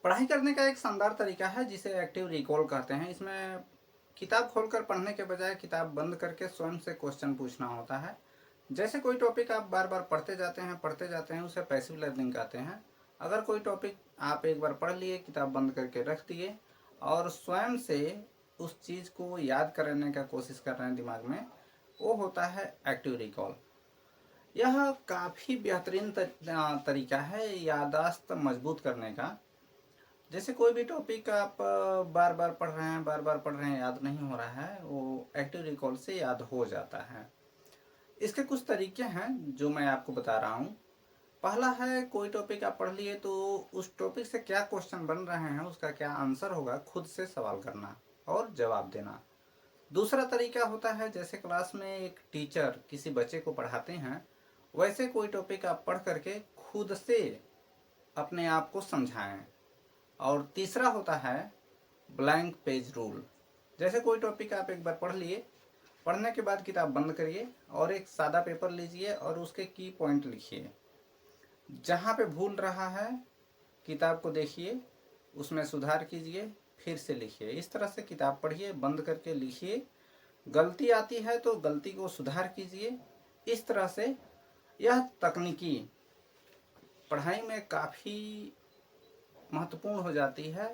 पढ़ाई करने का एक शानदार तरीका है जिसे एक्टिव रिकॉल कहते हैं। इसमें किताब खोलकर पढ़ने के बजाय किताब बंद करके स्वयं से क्वेश्चन पूछना होता है। जैसे कोई टॉपिक आप बार बार पढ़ते जाते हैं, उसे पैसिव लर्निंग कहते हैं। अगर कोई टॉपिक आप एक बार पढ़ लिए, किताब बंद करके रख दिए और स्वयं से उस चीज़ को याद करने का कोशिश कर रहे हैं दिमाग में, वो होता है एक्टिव रिकॉल। यह काफ़ी बेहतरीन तरीका है याददाश्त मजबूत करने का। जैसे कोई भी टॉपिक आप बार बार पढ़ रहे हैं, याद नहीं हो रहा है, वो एक्टिव रिकॉल से याद हो जाता है। इसके कुछ तरीके हैं जो मैं आपको बता रहा हूँ। पहला है, कोई टॉपिक आप पढ़ लिए तो उस टॉपिक से क्या क्वेश्चन बन रहे हैं, उसका क्या आंसर होगा, खुद से सवाल करना और जवाब देना। दूसरा तरीका होता है, जैसे क्लास में एक टीचर किसी बच्चे को पढ़ाते हैं, वैसे कोई टॉपिक आप पढ़ करके खुद से अपने आप को समझाएं। और तीसरा होता है ब्लैंक पेज रूल। जैसे कोई टॉपिक आप एक बार पढ़ लिए, पढ़ने के बाद किताब बंद करिए और एक सादा पेपर लीजिए और उसके की पॉइंट लिखिए। जहाँ पे भूल रहा है, किताब को देखिए, उसमें सुधार कीजिए, फिर से लिखिए। इस तरह से किताब पढ़िए, बंद करके लिखिए। गलती आती है तो गलती को सुधार कीजिए। इस तरह से यह तकनीकी पढ़ाई में काफ़ी महत्वपूर्ण हो जाती है।